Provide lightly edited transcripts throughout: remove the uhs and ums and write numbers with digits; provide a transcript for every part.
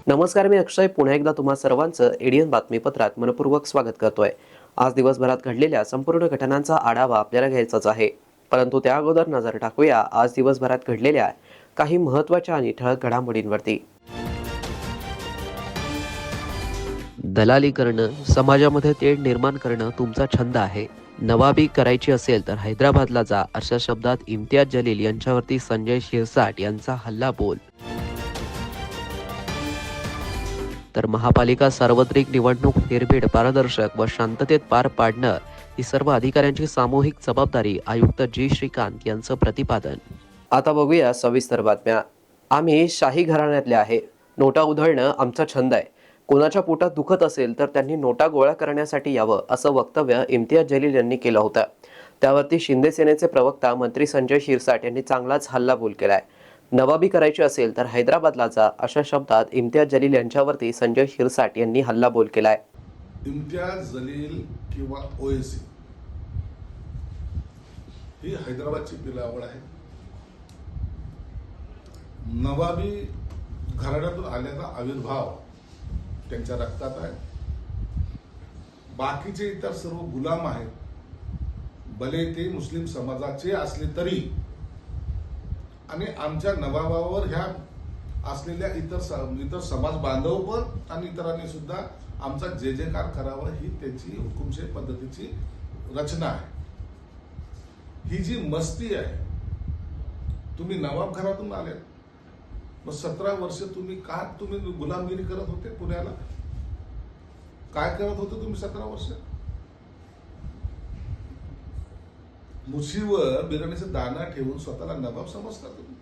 नमस्कार, मी अक्षय पुन्हा एकदा तुम्हा सर्वांचं एडीएन बातमीपत्रात मनपूर्वक स्वागत करतोय। आज दिवसभरात घडलेल्या संपूर्ण घटनांचा आढावा आपल्याला घ्यायचाच आहे, परंतु त्या अगोदर नजर टाकूया आज दिवसभरात घडलेल्या काही महत्त्वाच्या आणि ठळक घडामोडींवरती। दलाली करणं, समाजामध्ये तेढ निर्माण करणं तुमचा छंद आहे, नवाबी करायची असेल तर हैदराबादला जा, अशा शब्दात इम्तियाज जलील यांच्यावरती संजय शिरसाट यांचा हल्ला बोल। तर महापालिका सार्वत्रिक निवडणूक निर्भीड, पारदर्शक व शांततेत पार पाडणं ही सर्व अधिकाऱ्यांची सामूहिक जबाबदारी, आयुक्त जी श्रीकांत यांचं प्रतिपादन। आता बघूया सविस्तर बातम्या। आम्ही शाही घराण्यातले आहे, नोटा उधळणं आमचा छंद आहे, कोणाच्या पोटात दुखत असेल तर त्यांनी नोटा गोळा करण्यासाठी यावं, असं वक्तव्य इम्तियाज जलील यांनी केलं होतं। त्यावरती शिंदे सेनेचे प्रवक्ता मंत्री संजय शिरसाट यांनी चांगलाच हल्लाबोल केलाय। नवाबी करायची असेल तर हैदराबादला जा, अशा शब्दात इम्तियाज जलील यांच्यावरती संजय शिरसाट यांनी हल्लाबोल केलाय। इम्तियाज जलील किंवा ओएसी ही हैदराबादची पिलावळ आहे। नवाबी घराण्यातून आल्याचा आविर्भाव त्यांच्या रक्तात आहे। बाकीचे इतर सर्व गुलाम आहेत, भले ते मुस्लिम समाजाचे असले तरी, आणि आमच्या नवाबावर ह्या असलेल्या इतर समाज बांधव पण आणि इतरांनी सुद्धा आमचा जे जयकार करावा ही त्यांची हुकुमशाही पद्धतीची रचना आहे। ही जी मस्ती आहे, तुम्ही नवाब घरातून आले, मग 17 वर्ष तुम्ही गुलामगिरी करत होते पुण्याला? काय करत होते तुम्ही 17 वर्ष? मुशीवर बिर्याणीचा दाना ठेवून स्वतःला नवाब समजता तुम्ही?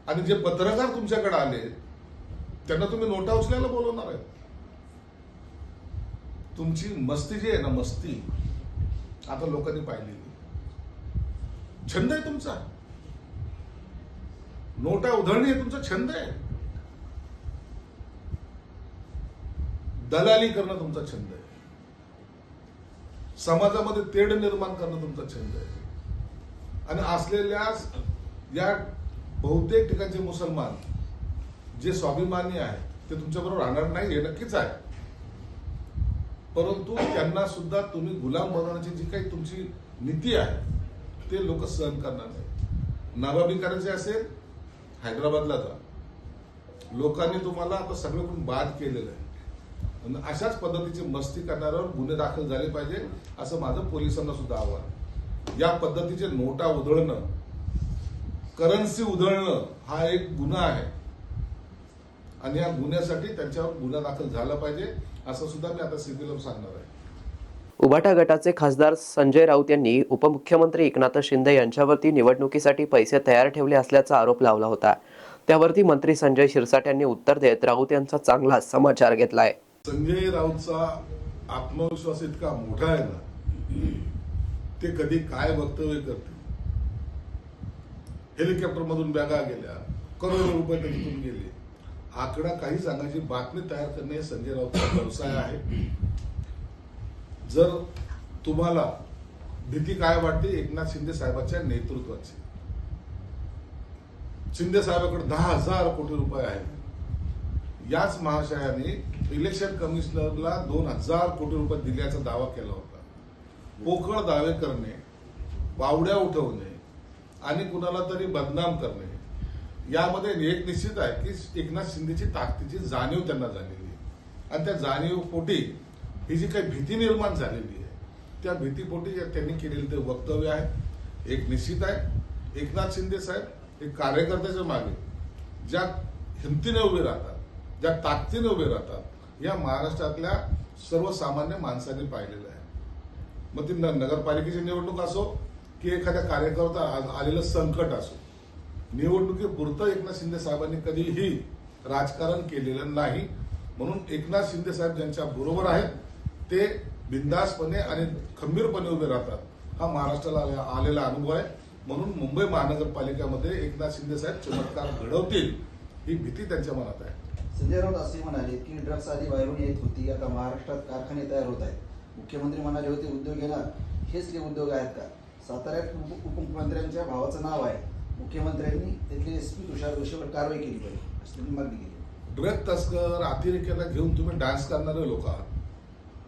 आणि जे पत्रकार तुमच्याकडे आले त्यांना तुम्ही नोटा उचलायला बोलवणार आहे? तुमची मस्ती जी आहे ना, मस्ती आता लोकांनी पाहिलेली। छंद आहे तुमचा, नोटा उधळणी हे तुमचा छंद आहे, दलाली करणं तुमचा छंद आहे, समाजामध्ये तेढ निर्माण करणं तुमचा छंद आहे। आणि असलेल्या या बहुतेक ठिकाणचे मुसलमान जे स्वाभिमानी आहेत ते तुमच्याबरोबर राहणार नाही हे नक्कीच आहे, परंतु त्यांना सुद्धा तुम्ही गुलाम बनवण्याची जी काही तुमची नीती आहे ते लोक सहन करणार नाही। नवाबी करायचे असेल हैदराबादला जा, लोकांनी तुम्हाला आता सगळीकडून बाद केलेलं आहे। अशाच पद्धतीची मस्ती करणाऱ्यावर गुन्हे दाखल झाले पाहिजे, असं माझं पोलिसांना सुद्धा आव्हान। या पद्धतीचे नोटा उधळणं, करन्सी उधळणं हा एक गुन्हा आहे आणि या गुन्ह्यासाठी त्यांच्यावर गुन्हा दाखल झाला पाहिजे, असं सुद्धा मी आता सीबीला सांगणार आहे। उभाटा गटाचे खासदार संजय राऊत यांनी उपमुख्यमंत्री एकनाथ शिंदे यांच्यावरती निवडणुकीसाठी पैसे तयार ठेवले असल्याचा आरोप लावला होता। त्यावरती मंत्री संजय शिरसाट यांनी उत्तर देत राऊत यांचा चांगला समाचार घेतलाय। संजय राऊतचा आत्मविश्वास इतका मोठा आहे ना, ते कधी काय वक्तव्य करते। हेलिकॉप्टर मधून बॅगा गेल्या, करोडो रुपये त्यातून गेले, आकडा काही सांगायची बातमी तयार करणे हे संजय राऊतचा व्यवसाय आहे। जर तुम्हाला भीती काय वाटते एकनाथ शिंदे साहेबांच्या नेतृत्वाची, शिंदे साहेबांकडे 10,000 कोटी रुपये आहेत। याच महाशयाने इलेक्शन कमिशनरला 2,000 कोटी रुपये दिल्याचा दावा केला होता। पोकळ दावे करणे, वावड्या उठवणे आणि कुणाला तरी बदनाम करणे, यामध्ये एक निश्चित आहे की एकनाथ शिंदेची ताकदीची जाणीव त्यांना झालेली आहे आणि त्या जाणीवपोटी ही जी काही भीती निर्माण झालेली आहे त्या भीतीपोटी त्यांनी केलेले ते वक्तव्य आहे। एक निश्चित आहे, एकनाथ शिंदे साहेब एक कार्यकर्त्याच्या मागे ज्या हिमतीने उभे राहतात, ज्या ताकदीने उभे राहतात, या महाराष्ट्रातल्या सर्वसामान्य माणसांनी पाहिलेलं आहे। मग ती नगरपालिकेची निवडणूक असो की एखाद्या कार्यकर्ता आलेलं संकट असो, निवडणुकीपुरतं एकनाथ शिंदे साहेबांनी कधीही राजकारण केलेलं नाही। म्हणून एकनाथ शिंदे साहेब ज्यांच्या बरोबर आहेत ते बिनधास्तपणे आणि खंबीरपणे उभे राहतात. हा महाराष्ट्राला आलेला अनुभव आहे. म्हणून मुंबई महानगरपालिकेमध्ये एकनाथ शिंदे साहेब चमत्कार घडवतील ही भीती त्यांच्या मनात आहे. संजय राऊत असे म्हणाले की ड्रग्स आधी बाहेरून येत होती, आता महाराष्ट्रात कारखाने तयार होत आहेत. मुख्यमंत्री म्हणाले होते उद्योग येणार, हेच ते उद्योग आहेत का? साताऱ्यात उपमुख्यमंत्र्यांच्या भावाचं नाव आहे. मुख्यमंत्र्यांनी तिथले एसपी तुषार जोशीवर कारवाई केली पाहिजे अशी त्यांनी मागणी केली. ड्रग तस्कर अतिरेक्याला घेऊन तुम्ही डान्स करणारे लोक आहात.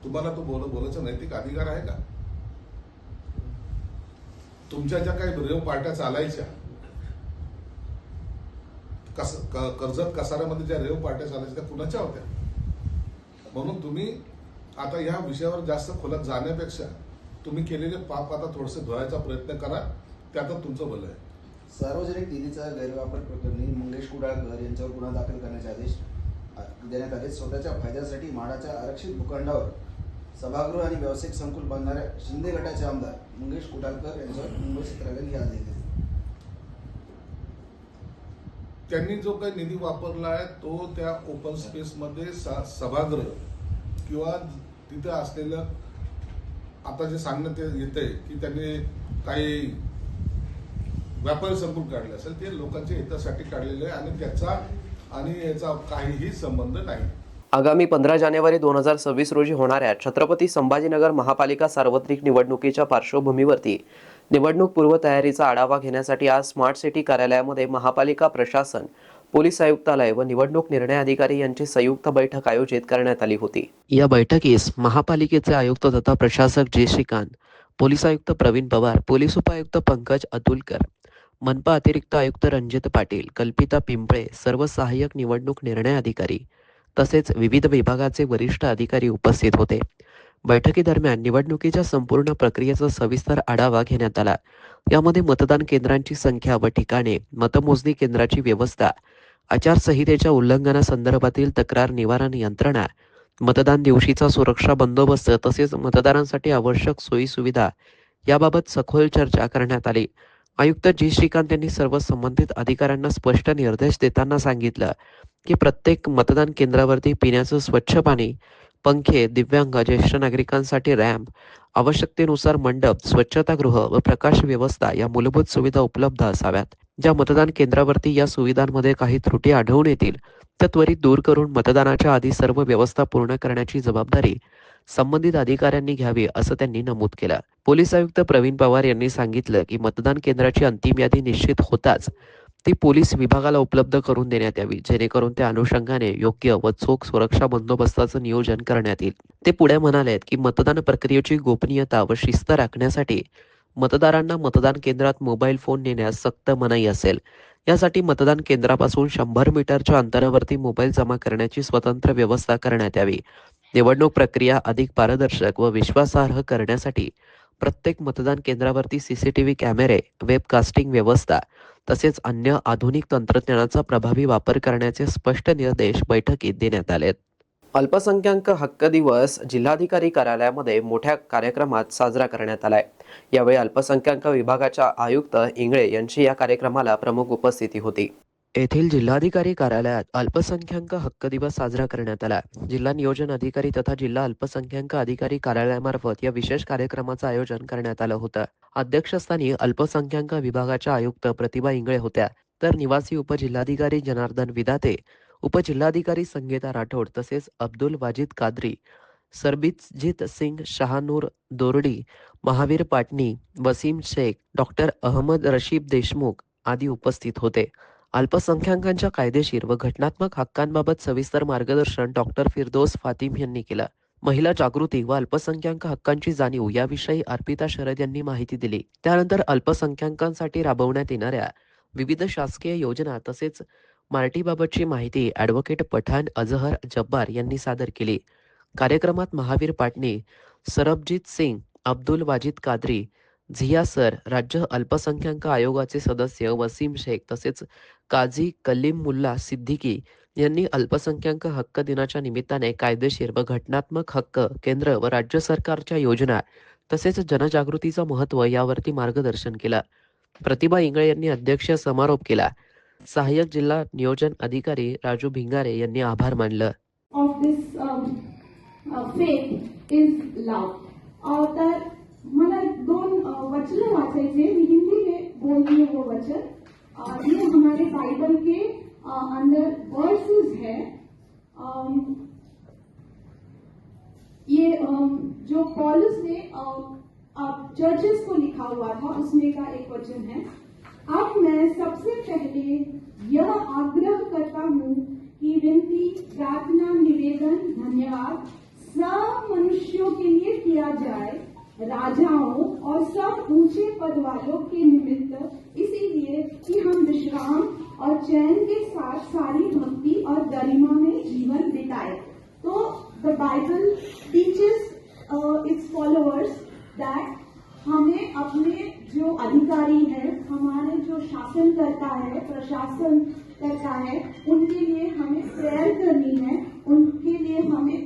तुम्हाला तो बोलायचा नैतिक अधिकार आहे का? तुमच्या ज्या काही रेव पार्ट्या चालायच्या, कर्जत कसाऱ्यामध्ये ज्या रेव पार्ट्या चालायच्या त्या कुणाच्या होत्या? म्हणून तुम्ही आता ह्या विषयावर जास्त खोलात जाण्यापेक्षा तुम्ही केलेले पाप आता थोडेसे धुवायचा प्रयत्न करा. त्यातच तुमचं भलं आहे. सार्वजनिक निधीचा गैरवापर प्रकरणी मंगेश कुडाळकर यांच्यावर गुन्हा दाखल करण्याचे आदेश देण्यात आले. स्वतःच्या फायद्यासाठी म्हाडाच्या आरक्षित भूखंडावर सभागृह आणि व्यावसायिक संकुल बांधणाऱ्या शिंदे गटाचे आमदार मंगेश कुडाळकर यांच्यावर मुंबई सत्रालयाने आदेश दिले. त्यांनी जो काही निधी वापरला आहे तो त्या ओपन स्पेसमध्ये सभागृह किंवा तिथे असलेलं आता जे सांगण्यात येतंय की त्यांनी काही व्यापारी संकुल काढले असेल, ते लोकांच्या हितासाठी काढलेले आहे आणि त्याचा आणि याचा काहीही संबंध नाही. आगामी 15 जानेवारी 2026 रोजी होणाऱ्या छत्रपती संभाजीनगर महापालिका सार्वत्रिक निवडणुकीच्या पार्श्वभूमीवरती निवडणूक पूर्वतयारीचा आढावा घेण्यासाठी आज स्मार्ट सिटी कार्यालयामध्ये महापालिका प्रशासन, पोलीस आयुक्तालय व निवडणूक निर्णय अधिकारी यांची संयुक्त बैठक आयोजित करण्यात आली होती. या बैठकीस महापालिकेचे आयुक्त तथा प्रशासक जे श्रीकांत, पोलीस आयुक्त प्रवीण पवार, पोलीस उपायुक्त पंकज अतुलकर, मनपा अतिरिक्त आयुक्त रणजित पाटील, कल्पिता पिंपळे, सर्व सहाय्यक निवडणूक निर्णय अधिकारी तसेच विविध विभागाचे वरिष्ठ अधिकारी उपस्थित होते. बैठकीदरम्यान निवडणुकीच्या संपूर्ण प्रक्रियेचा सविस्तर आढावा घेण्यात आला. यामध्ये मतदान केंद्रांची संख्या व ठिकाणे, मतमोजणी केंद्राची व्यवस्था, आचारसंहितेच्या उल्लंघनासंदर्भातील तक्रार निवारण यंत्रणा, मतदान दिवशीचा सुरक्षा बंदोबस्त तसेच मतदारांसाठी आवश्यक सोयी सुविधा याबाबत सखोल चर्चा करण्यात आली. आयुक्त जी श्रीकांत यांनी सर्व संबंधित अधिकाऱ्यांना स्पष्ट निर्देश देताना सांगितलं की प्रत्येक मतदान केंद्रावरती पिण्याचं स्वच्छ पाणी, पंखे, दिव्यांग, ज्येष्ठ नागरिकांसाठी रॅम्प, आवश्यकतेनुसार मंडप, स्वच्छतागृह व प्रकाश व्यवस्था या मूलभूत सुविधा उपलब्ध असाव्यात. ज्या मतदान केंद्रावरती या सुविधांमध्ये काही त्रुटी आढळून येतील त्या त्वरित दूर करून मतदानाच्या आधी सर्व व्यवस्था पूर्ण करण्याची जबाबदारी संबंधित अधिकाऱ्यांनी घ्यावी असं त्यांनी नमूद केलं. पोलीस आयुक्त प्रवीण पवार यांनी सांगितलं की मतदान केंद्राची अंतिम यादी निश्चित होताच ती पोलीस विभागाला उपलब्ध करून देण्यात यावी, जेणेकरून त्या अनुषंगाने योग्य व चोख सुरक्षा बंदोबस्ताचं नियोजन करण्यात येईल. ते पुढे म्हणाले की मतदान प्रक्रियेची गोपनीयता व शिस्त राखण्यासाठी मतदारांना मतदान केंद्रात मोबाईल फोन नेण्यास सक्त मनाई असेल. यासाठी मतदान केंद्रापासून 100 मीटरच्या अंतरावरती मोबाईल जमा करण्याची स्वतंत्र व्यवस्था करण्यात यावी. निवडणूक प्रक्रिया अधिक पारदर्शक व विश्वासार्ह करण्यासाठी प्रत्येक मतदान केंद्रावरती सीसीटीव्ही कॅमेरे, वेबकास्टिंग व्यवस्था तसेच अन्य आधुनिक तंत्रज्ञानाचा प्रभावी वापर करण्याचे स्पष्ट निर्देश बैठकीत देण्यात आलेत. अल्पसंख्याक हक्क दिवस जिल्हाधिकारी कार्यालयामध्ये मोठ्या कार्यक्रमात साजरा करण्यात आलाय. यावेळी अल्पसंख्याक विभागाच्या आयुक्त इंगळे यांची या कार्यक्रमाला प्रमुख उपस्थिती होती. येथील जिल्हाधिकारी कार्यालयात अल्पसंख्याक हक्क दिवस साजरा करण्यात आला. जिल्हा नियोजन अधिकारी तथा जिल्हा अल्पसंख्याक अधिकारी कार्यालयामार्फत या विशेष कार्यक्रमाचं आयोजन करण्यात आलं होतं. अध्यक्षस्थानी अल्पसंख्याक विभागाच्या आयुक्त प्रतिभा इंगळे होत्या, तर निवासी उपजिल्हाधिकारी जनार्दन विदाते, उपजिल्हाधिकारी संगीता राठोड तसेच अब्दुल वाजिद कादरी, सरबीतजीत सिंग शहानूर दोरडी, महावीर पाटणी, वसीम शेख, डॉक्टर अहमद रशीद देशमुख आदी उपस्थित होते. अल्पसंख्याकांच्या कायदेशीर व घटनात्मक हक्कांबाबत सविस्तर मार्गदर्शन डॉक्टर फिरदौस फातिम यांनी केलं. महिला जागृती व अल्पसंख्याक हक्कांची जाणीव याविषयी अर्पिता शरद यांनी माहिती दिली. त्यानंतर अल्पसंख्याकांसाठी राबवण्यात येणाऱ्या विविध शासकीय योजना तसेच मार्टीबाबतची माहिती ॲडव्होकेट पठाण अजहर जब्बार यांनी सादर केली. कार्यक्रमात महावीर पाटणी, सरबजीत सिंग, अब्दुल वाजिद कादरी, झिया सर, राज्य अल्पसंख्याक आयोगाचे सदस्य वसीम शेख तसेच काझी कलीम मुल्ला सिद्दीकी यांनी अल्पसंख्याक हक्क दिनाच्या निमित्ताने कायदेशीर व घटनात्मक हक्क, केंद्र व राज्य सरकारच्या योजना तसेच जनजागृतीचं महत्त्व यावरती मार्गदर्शन केलं. प्रतिभा इंगळे यांनी अध्यक्षीय समारोप केला. सहाय्यक जिल्हा नियोजन अधिकारी राजू भिंगारे यांनी आभार मानलं. of this faith is love. तर मला दोन वचन वाचायचे, मी हिंदी में बोल रही हूँ वो वचन। ये हमारे बाइबल के अंदर वर्सेस है। ये जो पॉलुस ने चर्चेस को लिखा हुआ था उसमें का एक वचन है। अब मैं सबसे पहले यह आग्रह करता हूँ कि विनती, प्रार्थना, निवेदन, धन्यवाद सब मनुष्यों के लिए किया जाए, राजाओं और सब ऊंचे पद वालों के निमित्त, इसीलिए कि हम विश्राम और चैन के साथ सारी भक्ति और गरिमा में जीवन बिताए। तो the Bible teaches it's followers that हमें अपने जो अधिकारी है, हमारे जो शासन करता है, प्रशासन करता है, उनके लिए हमें प्रेयर करनी है, उनके लिए हमें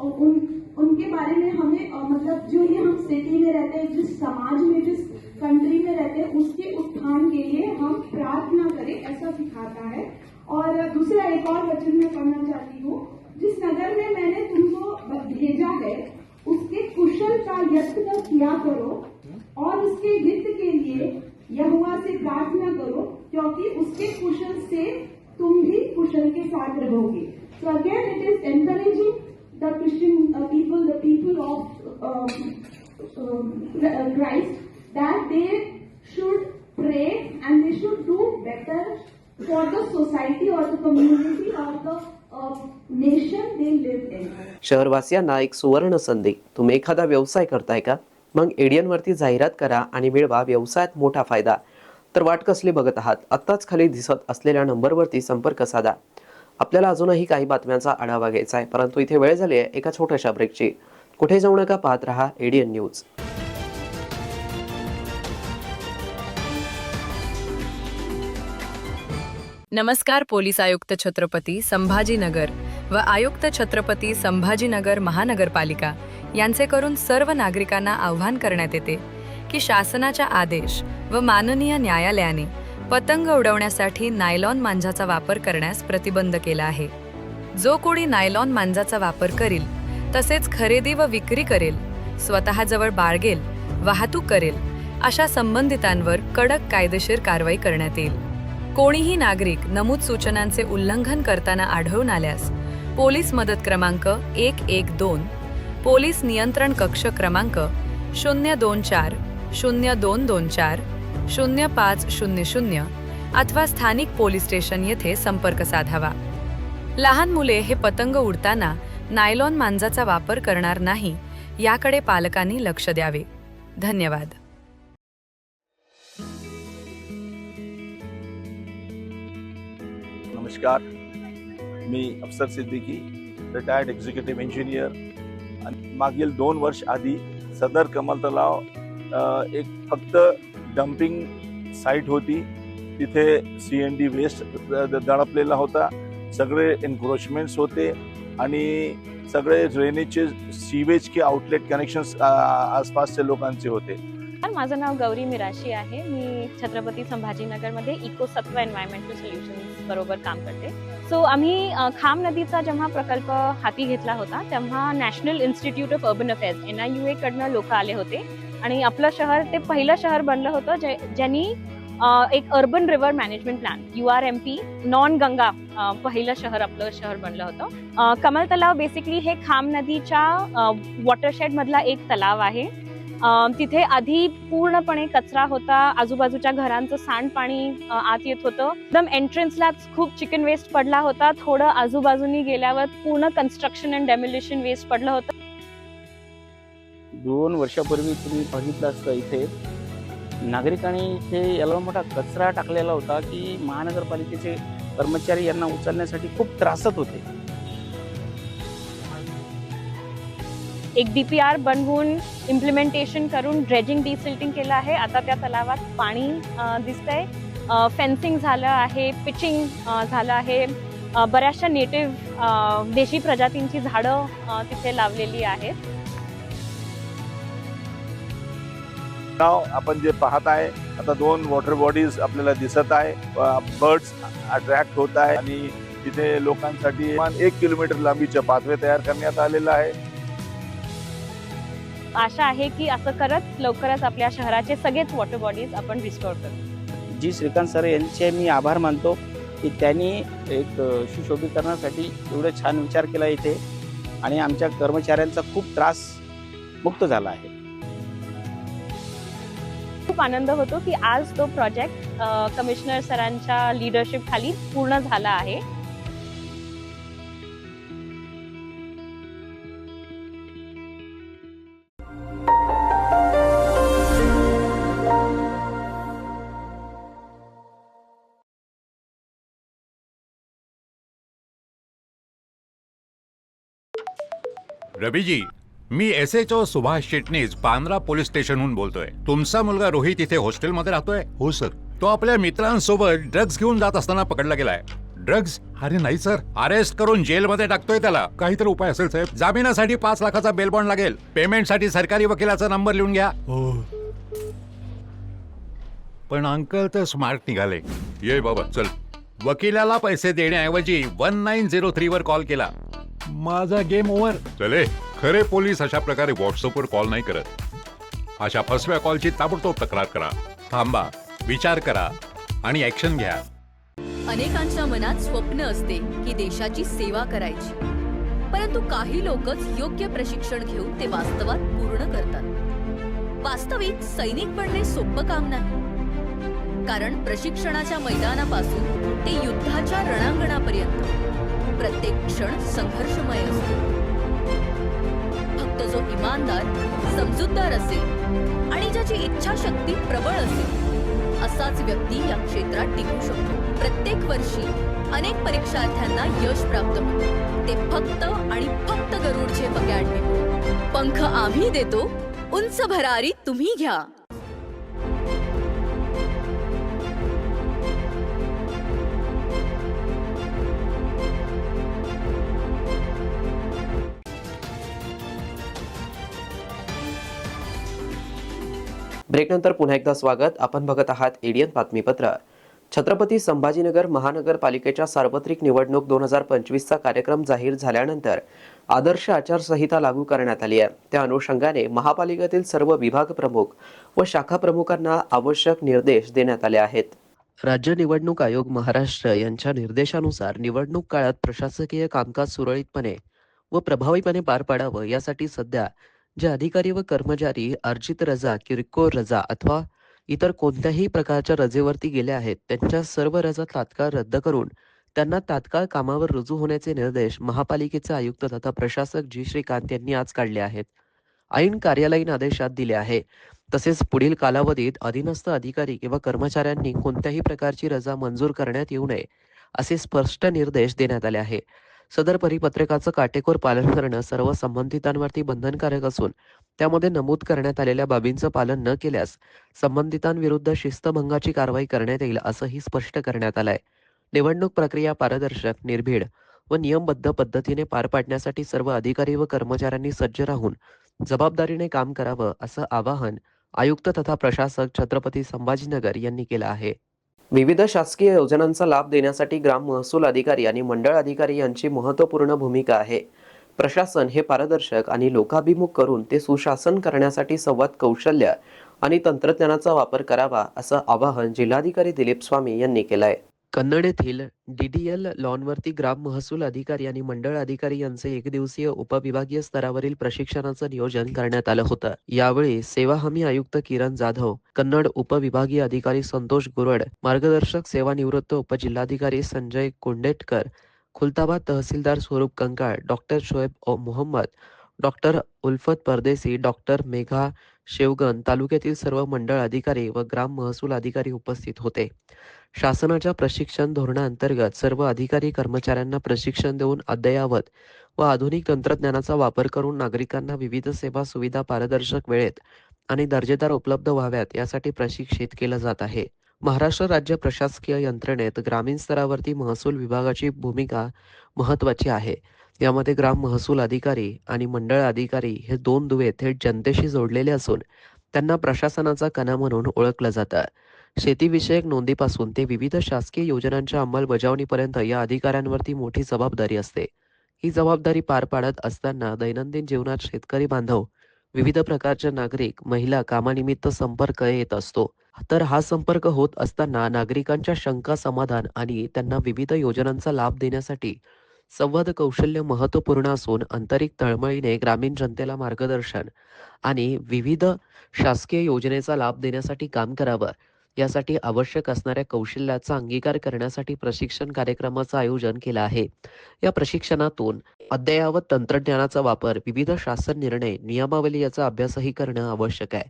उनके बारे में हमें मतलब जो ये हम सिटी में रहते हैं, जिस समाज में, जिस कंट्री में रहते हैं, उसके उत्थान के लिए हम प्रार्थना करें, ऐसा सिखाता है। और दूसरा एक और वचन मैं पढ़ना चाहती हूँ। जिस नगर में मैंने तुमको भेजा है उसके कुशल का यत्न किया करो और उसके हित के लिए यहोवा से प्रार्थना करो, क्योंकि उसके कुशल से तुम भी कुशल के साथ रहोगे। So again it is encouraging the Christian people, the people of Christ, that they should pray and they should do better for the society or the community or the nation they live in. शहरवासियांना एक सुवर्ण संधी। तुम्ही एखादा व्यवसाय करताय का? मग एडियनवरती जाहिरात करा आणि मिळवा व्यवसायात मोठा फायदा। तर वाट कसली बघत आहात? आत्ताच खाली दिसत असलेल्या नंबरवरती संपर्क साधा। आपल्याला अजूनही काही बातम्यांचा आढावा घ्यायचा आहे, परंतु इथे वेळ झाली आहे एका छोट्याशा ब्रेकची। कुठे जाऊ नका, पाहत रहा एडियन न्यूज। नमस्कार। पोलीस आयुक्त छत्रपती संभाजीनगर व आयुक्त छत्रपती संभाजीनगर महानगरपालिका यांचे करून सर्व नागरिकांना आव्हान करण्यात येते की शासनाच्या आदेश व माननीय न्यायालयाने पतंग उडवण्यासाठी नायलॉन मांजाचा वापर करण्यास प्रतिबंध केला आहे। जो कोणी नायलॉन मांजाचा वापर करील, तसेच खरेदी व विक्री करेल, स्वतःजवळ बाळगेल, वाहतूक करेल, अशा संबंधितांवर कडक कायदेशीर कारवाई करण्यात येईल। कोणीही नागरिक नमूद सूचनांचे उल्लंघन करताना आढळून आल्यास पोलीस मदत क्रमांक 112, पोलीस नियंत्रण कक्ष क्रमांक 024 0224 0500 अथवा स्थानिक पोलीस स्टेशन येथे संपर्क साधावा। लहान मुले हे पतंग उडताना नायलॉन मांजाचा वापर करणार नाही याकडे पालकांनी लक्ष द्यावे। धन्यवाद। नमस्कार, मी अफसर सिद्दीकी, रिटायर्ड एक्झिक्युटिव्ह इंजिनियर। आणि मागील 2 वर्ष आधी सदर कमल तलाव एक फक्त डम्पिंग साईट होती। तिथे CND वेस्ट दडपलेला होता, सगळे एन्क्रोचमेंट्स होते आणि सगळे ड्रेनेजचे सीवेजचे आउटलेट कनेक्शन्स आसपासच्या लोकांचे होते। माझं नाव गौरी मिराशी आहे। मी छत्रपती संभाजीनगरमध्ये इको सत्व एन्व्हायरमेंटल सोल्युशन्स बरोबर काम करते। सो आम्ही खाम नदीचा जेव्हा प्रकल्प हाती घेतला होता तेव्हा national institute of urban affairs NIUA कडनं लोक आले होते आणि आपलं शहर ते पहिलं शहर बनलं होतं ज्यांनी एक urban river management plan URMP non Ganga पहिलं शहर आपलं शहर बनलं होतं। कमल तलाव बेसिकली हे खाम नदीच्या वॉटरशेड मधला एक तलाव आहे। तिथे आधी पूर्णपणे कचरा होता, आजूबाजूच्या घरांचं सांडपाणी आत येत होतं। एकदम एंट्रन्सला खूप चिकन वेस्ट पडला होता, थोडं आजूबाजूनी गेल्यावर पूर्ण कन्स्ट्रक्शन अँड डेमोलिशन वेस्ट पडलं होतं। 2 वर्षापूर्वी तुम्ही बघितलं असतं इथे नागरिकांनी इथे एवढा मोठा कचरा टाकलेला होता की महानगरपालिकेचे कर्मचारी यांना उचलण्यासाठी खूप त्रासत होते। एक DPR बनवून इम्प्लिमेंटेशन करून ड्रेजिंग डिसिल्टिंग केलं आहे। आता त्या तलावात पाणी दिसतंय, फेन्सिंग झालं आहे, पिचिंग झालं आहे, बऱ्याचशा नेटिव्ह देशी प्रजातींची झाडं तिथे लावलेली आहेत। नाव आपण जे पाहत आहे आता 2 वॉटर बॉडीज आपल्याला दिसत आहे, बर्ड्स अट्रॅक्ट होत आहे आणि तिथे लोकांसाठी किमान 1 किलोमीटर लांबीचं पाथवे तयार करण्यात आलेलं आहे. आशा आहे की असं करत लवकरच आपल्या शहराचे सगळेच वॉटर बॉडीज आपण रिस्टोर करू. जी श्रीकांत सर यांचे मी आभार मानतो की त्यांनी एक सुशोभीकरणासाठी एवढं छान विचार केला इथे आणि आमच्या कर्मचाऱ्यांचा खूप त्रास मुक्त झाला आहे. खूप आनंद होतो की आज तो प्रोजेक्ट कमिशनर सरांच्या लीडरशिप खाली पूर्ण झाला आहे. रवीजी, मी SHO सुभाष चिटणीस बांद्रा पोलीस स्टेशनहून बोलतोय. तुमचा मुलगा रोहित इथे हॉस्टेलमध्ये राहतोय? हो सर. तो आपल्या मित्रांसोबत ड्रग्ज घेऊन जात असताना पकडला गेलाय. ड्रग्ज? अरे नाही सर, अरेस्ट करून जेलमध्ये टाकतोय त्याला. काहीतरी उपाय असेल साहेब. जामिनासाठी 5 लाखाचा बेल बॉन्ड लागेल. पेमेंटसाठी सरकारी वकिलाचा नंबर लिहून घ्या. हो. पण अंकल तर स्मार्ट निघाले. ये बाबा चल. वकिलाला पैसे देण्याऐवजी 1903 वर कॉल केला. माझा गेम ओव्हर. चले, खरे पोलीस अशा प्रकारे व्हॉट्सअपवर कॉल नाही करत. अशा फसव्या कॉलची ताबडतोब तक्रार करा. थांबा, विचार करा आणि ऍक्शन घ्या. अनेकांच्या मनात स्वप्न असते की देशाची सेवा करायची, परंतु काही लोकच योग्य प्रशिक्षण घेऊन ते वास्तवात पूर्ण करतात. वास्तविक सैनिक बनणे सोपं काम नाही, कारण प्रशिक्षणाच्या मैदानापासून ते युद्धाच्या रणांगणापर्यंत प्रत्येक क्षण संघर्षमय असतो. फक्त जो इमानदार, समजूतदार असेल आणि ज्याची इच्छाशक्ती प्रबळ असेल असाच व्यक्ती या क्षेत्रात टिकू शकतो. प्रत्येक वर्षी अनेक परीक्षार्थ्यांना यश प्राप्त होते, ते फक्त आणि फक्त गरुडचे अकॅडमी. पंख आम्ही देतो, उंच भरारी तुम्ही घ्या. ब्रेकनंतर पुन्हा एकदा स्वागत. आपण बघत आहात एडीएन बातमीपत्र. छत्रपती संभाजीनगर महानगरपालिकेच्या सार्वत्रिक निवडणूक 2025चा कार्यक्रम जाहीर झाल्यानंतर आदर्श आचारसंहिता लागू करण्यात आली आहे. त्या अनुषंगाने महापालिकेतील सर्व विभाग प्रमुख व शाखा प्रमुखांना आवश्यक निर्देश देण्यात आले आहेत. राज्य निवडणूक आयोग महाराष्ट्र यांच्या निर्देशानुसार निवडणूक काळात प्रशासकीय कामकाज सुरळीतपणे व प्रभावीपणे पार पाडावं यासाठी सध्या जे अधिकारी व कर्मचारी अर्जित रजा, किरकोळ रजा अथवा इतर कोणत्याही प्रकारच्या रजेवरती गेले आहेत त्यांच्या सर्व रजा तात्काळ रद्द करून त्यांना तात्काळ कामावर रुजू होण्याचे निर्देश महापालिकेचे आयुक्त तथा प्रशासक जी श्रीकांत यांनी आज काढले आहेत. ऐन कार्यालयीन आदेशात दिले आहे. तसेच पुढील कालावधीत अधीनस्थ अधिकारी किंवा कर्मचाऱ्यांनी कोणत्याही प्रकारची रजा मंजूर करण्यात येऊ नये असे स्पष्ट निर्देश देण्यात आले आहे. सदर परिपत्रकाचं काटेकोर पालन करणं सर्व संबंधितांवरती बंधनकारक असून त्यामध्ये नमूद करण्यात आलेल्या बाबींचं पालन न केल्यास संबंधितांविरुद्ध शिस्तभंगाची कारवाई करण्यात येईल असंही स्पष्ट करण्यात आलंय. निवडणूक प्रक्रिया पारदर्शक, निर्भीड व नियमबद्ध पद्धतीने पार पाडण्यासाठी सर्व अधिकारी व कर्मचाऱ्यांनी सज्ज राहून जबाबदारीने काम करावं असं आवाहन आयुक्त तथा प्रशासक छत्रपती संभाजीनगर यांनी केलं आहे. विविध शासकीय योजनांचा लाभ देण्यासाठी ग्राम महसूल अधिकारी आणि मंडळ अधिकारी यांची महत्त्वपूर्ण भूमिका आहे. प्रशासन हे पारदर्शक आणि लोकाभिमुख करून ते सुशासन करण्यासाठी संवाद कौशल्य आणि तंत्रज्ञानाचा वापर करावा असं आवाहन जिल्हाधिकारी दिलीप स्वामी यांनी केलं आहे. कन्नड येथील DDL लॉनवरती ग्राम महसूल अधिकारी आणि मंडळ अधिकारी यांचे एकदिवसीय उपविभागीय स्तरावरील प्रशिक्षणाचं नियोजन करण्यात आलं होतं. यावेळी सेवा हमी आयुक्त किरण जाधव, कन्नड उपविभागीय अधिकारी संतोष गुरड, मार्गदर्शक सेवानिवृत्त उपजिल्हाधिकारी संजय कोंडेटकर, खुलताबाद तहसीलदार स्वरूप कंकाळ, डॉक्टर शोएब मोहम्मद, डॉक्टर उल्फत परदेसी, डॉक्टर मेघा शेवगन, तालुक्यातील सर्व मंडळ अधिकारी व ग्राम महसूल अधिकारी उपस्थित होते. शासनाच्या प्रशिक्षण धोरणाअंतर्गत सर्व अधिकारी कर्मचाऱ्यांना प्रशिक्षण देऊन अद्ययावत व आधुनिक तंत्रज्ञानाचा वापर करून नागरिकांना विविध सेवा सुविधा पारदर्शक वेळेत आणि दर्जेदार उपलब्ध व्हाव्यात यासाठी प्रशिक्षित केलं जात आहे. महाराष्ट्र राज्य प्रशासकीय यंत्रणेत ग्रामीण स्तरावरती महसूल विभागाची भूमिका महत्त्वाची आहे. यामध्ये ग्राम महसूल अधिकारी आणि मंडळ अधिकारी हे दोन दुवे थेट जनतेशी जोडलेले असून त्यांना प्रशासनाचा कणा म्हणून ओळखलं जातं. शेतीविषयक नोंदीपासून ते विविध शासकीय योजनांच्या अंमलबजावणीपर्यंत या अधिकाऱ्यांवरती मोठी जबाबदारी असते. ही जबाबदारी पार पाडत असताना दैनंदिन जीवनात शेतकरी बांधव, विविध प्रकारचे नागरिक, महिला कामानिमित्त संपर्क येत असतो. तर हा संपर्क होत असताना नागरिकांच्या शंका समाधान आणि त्यांना विविध योजनांचा लाभ देण्यासाठी संवाद कौशल्य महत्त्वपूर्ण असून आंतरिक तळमळीने ग्रामीण जनतेला मार्गदर्शन आणि विविध शासकीय योजनेचा लाभ देण्यासाठी काम करावं, यासाठी आवश्यक असणाऱ्या कौशल्याचा अंगीकार करण्यासाठी प्रशिक्षण कार्यक्रमाचं आयोजन केलं आहे. या प्रशिक्षणातून अद्ययावत तंत्रज्ञानाचा वापर, विविध शासन निर्णय, नियमावली याचा अभ्यासही करणं आवश्यक आहे.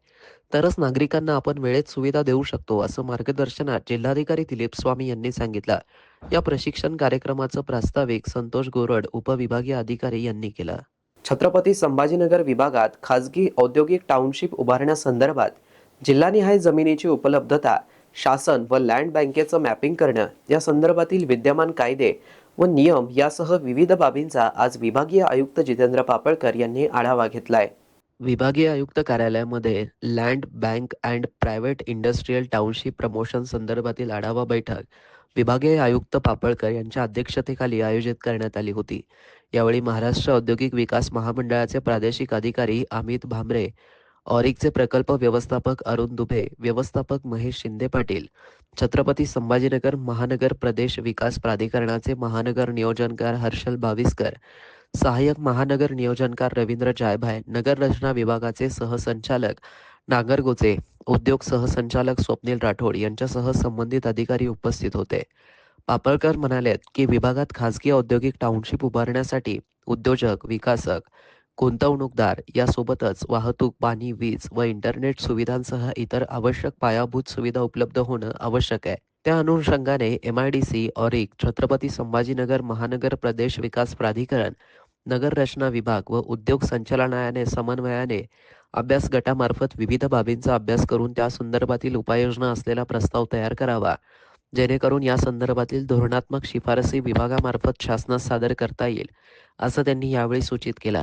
तरच नागरिकांना आपण वेळेत सुविधा देऊ शकतो, असं मार्गदर्शनात जिल्हाधिकारी दिलीप स्वामी यांनी सांगितलं. या प्रशिक्षण कार्यक्रमाचं प्रास्ताविक संतोष गोरड, उपविभागीय अधिकारी यांनी केलं. छत्रपती संभाजीनगर विभागात खासगी औद्योगिक टाउनशिप उभारण्यासंदर्भात जिल्हानिहाय जमिनीची उपलब्धता, शासन व लँड बँकेचं मॅपिंग करणं या संदर्भातील विद्यमान कायदे व नियम यासह विविध बाबींचा आज विभागीय आयुक्त जितेंद्र पापळकर यांनी आढावा घेतलाय. विभागीय आयुक्त कार्यालयामध्ये land bank and private industrial township promotion संदर्भातील आढावा बैठक विभागीय आयुक्त पापळकर यांच्या अध्यक्षतेखाली आयोजित करण्यात आली होती. यावेळी महाराष्ट्र औद्योगिक विकास महामंडळाचे प्रादेशिक अधिकारी अमित भामरे, ऑरिकचे प्रकल्प व्यवस्थापक अरुण दुबे, व्यवस्थापक महेश शिंदे पाटील, छत्रपती संभाजीनगर महानगर प्रदेश विकास प्राधिकरणाचे महानगर नियोजनकार हर्षल बाविस्कर, सहाय्यक महानगर नियोजनकार रवींद्र जायभाय, नगर रचना विभागाचे सहसंचालक नागरगोचे, उद्योग सहसंचालक स्वप्नील राठोड यांच्यासह संबंधित अधिकारी उपस्थित होते. पापळकर म्हणाले की विभागात खासगी औद्योगिक टाउनशिप उभारण्यासाठी उद्योजक, विकासक, गुंतवणूकदार यासोबतच वाहतूक, पाणी, वीज व इंटरनेट सुविधांसह इतर आवश्यक पायाभूत सुविधा उपलब्ध होणं आवश्यक आहे. त्या अनुषंगाने MIDC, ऑरिक, छत्रपती संभाजीनगर महानगर प्रदेश विकास प्राधिकरण, नगर रचना विभाग व उद्योग संचालनालयाने समन्वयाने अभ्यास गटामार्फत विविध बाबींचा अभ्यास करून त्या संदर्भातील उपाययोजना असलेला प्रस्ताव तयार करावा, जेणेकरून या संदर्भातील धोरणात्मक शिफारसी विभागामार्फत शासनास सादर करता येईल, असं त्यांनी यावेळी सूचित केलं.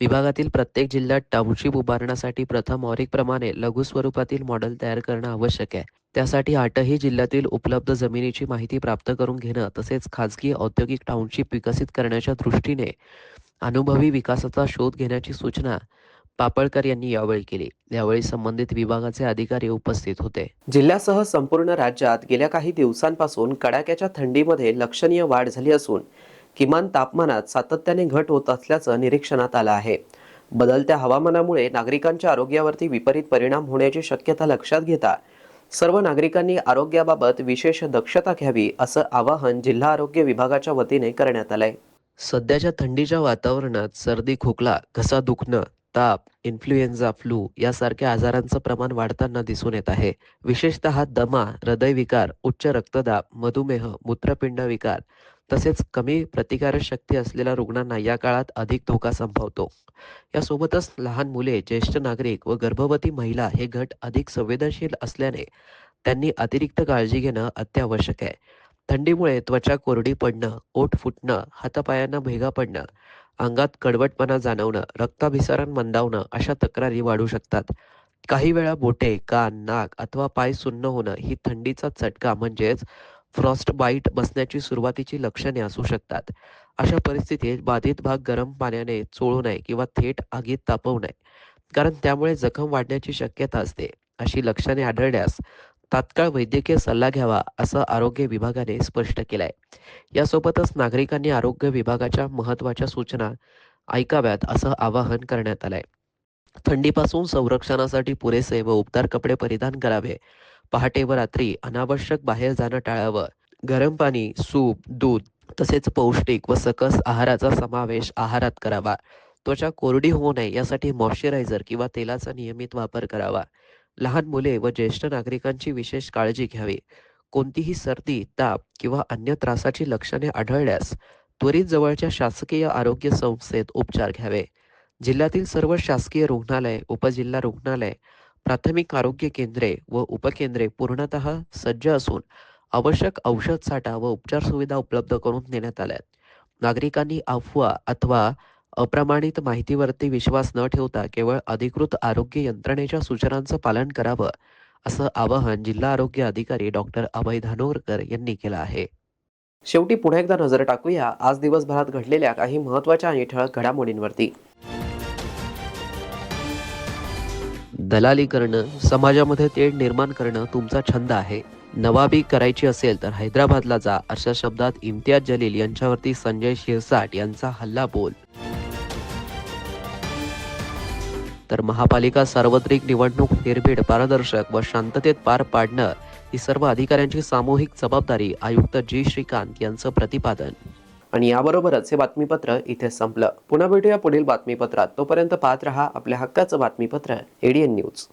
विभागातील प्रत्येक जिल्ह्यात टाउनशिप उभारण्यासाठी प्रथम ऑरिक प्रमाणे लघु स्वरूपातील मॉडेल तयार करणं आवश्यक आहे. त्यासाठी 8ही जिल्ह्यातील उपलब्ध जमिनीची माहिती प्राप्त करून घेणं तसेच खासगी औद्योगिक टाउनशिप विकसित करण्याच्या दृष्टीने अनुभवी विकासाचा शोध घेण्याची सूचना पापळकर यांनी यावेळी केली. यावेळी संबंधित विभागाचे अधिकारी उपस्थित होते. जिल्ह्यासह संपूर्ण राज्यात गेल्या काही दिवसांपासून कडाक्याच्या थंडीमध्ये लक्षणीय वाढ झाली असून किमान तापमानात सातत्याने घट होत असल्याचं निरीक्षणात आलं आहे. बदलत्या हवामानामुळे नागरिकांच्या आरोग्यावरती विपरीत परिणाम होण्याची शक्यता लक्षात घेता सर्व नागरिकांनी आरोग्याबाबत विशेष दक्षता घ्यावी, असं आवाहन जिल्हा आरोग्य विभागाच्या वतीने करण्यात आलंय. सध्याच्या थंडीच्या वातावरणात सर्दी, खोकला, घसा दुखणं, ताप, इन्फ्लुएन्झा, फ्लू यासारख्या आजारांचं प्रमाण वाढताना दिसून येत आहे. विशेषतः दमा, हृदयविकार, उच्च रक्तदाब, मधुमेह, मूत्रपिंड विकार तसेच कमी प्रतिकारशक्ती असलेल्या रुग्णांना या काळात अधिक धोका संभवतो. यासोबतच लहान मुले, ज्येष्ठ नागरिक व गर्भवती महिला हे गट अधिक संवेदनशील असल्याने त्यांनी अतिरिक्त काळजी घेणं अत्यावश्यक आहे. थंडीमुळे त्वचा कोरडी पडणं, ओठ फुटणं, हातापायांना भेगा पडणं, अंगात कडवटपणा जाणवणं, रक्ताभिसरण मंदावणं अशा तक्रारी वाढू शकतात. काही वेळा बोटे, कान, नाक अथवा पाय सुन्न होणं ही थंडीचा चटका म्हणजेच फ्रॉस्ट बाईट बसण्याची सुरुवातीची लक्षणे असू शकतात. अशा परिस्थितीत बाधित भाग गरम पाण्याने चोळू नये किंवा थेट आगीत तापवू नये, कारण त्यामुळे जखम वाढण्याची शक्यता असते. अशी लक्षणे आढळल्यास तात्काळ वैद्यकीय सल्ला घ्यावा, असं आरोग्य विभागाने स्पष्ट केलंय. यासोबतच नागरिकांनी आरोग्य विभागाच्या महत्त्वाच्या सूचना ऐकाव्यात, असं आवाहन करण्यात आलंय. थंडीपासून संरक्षणासाठी पुरेसे व उबदार कपडे परिधान करावे. पहाटे व रात्री अनावश्यक बाहेर जाणं टाळावं. गरम पाणी, सूप, दूध तसेच पौष्टिक व सकस आहाराचा समावेश आहारात करावा. त्वचा कोरडी होऊ नये यासाठी मॉइश्चरायझर किंवा तेलाचा नियमित वापर करावा. लहान मुले व ज्येष्ठ नागरिकांची विशेष काळजी घ्यावी. कोणतीही सर्दी, ताप किंवा अन्य त्रासाची लक्षणे आढळल्यास त्वरित जवळच्या शासकीय आरोग्य संस्थेत उपचार घ्यावे. जिल्ह्यातील सर्व शासकीय रुग्णालय, उपजिल्हा रुग्णालय, प्राथमिक आरोग्य केंद्रे व उपकेंद्रे पूर्णतः सज्ज असून आवश्यक औषध साठा व उपचार सुविधा उपलब्ध करून देण्यात आल्या. नागरिकांनी अफवा अथवा अप्रमाणित माहितीवरती विश्वास न ठेवता केवळ अधिकृत आरोग्य यंत्रणेच्या सूचनांचं पालन करावं, असं आवाहन जिल्हा आरोग्य अधिकारी डॉक्टर अभय धानोरकर यांनी केलं आहे. शेवटी पुन्हा एकदा नजर टाकूया आज दिवसभरात घडलेल्या काही महत्त्वाच्या आणि ठळक घडामोडींवरती. दलाली करणं, समाजामध्ये तेढ निर्माण करणं तुमचा छंद आहे. नवाबी करायची असेल तर हैदराबादला जा, अशा शब्दात इम्तियाज जलील यांच्यावरती संजय शिरसाट यांचा हल्ला बोल. तर महापालिका सार्वत्रिक निवडणूक निर्भीड, पारदर्शक व शांततेत पार पाडणं ही सर्व अधिकाऱ्यांची सामूहिक जबाबदारी, आयुक्त जी श्रीकांत यांचं प्रतिपादन. आणि याबरोबरच हे बातमीपत्र इथे संपलं. पुन्हा भेटूया पुढील बातमीपत्रात. तोपर्यंत पाहत रहा आपल्या हक्काचं बातमीपत्र ADN न्यूज.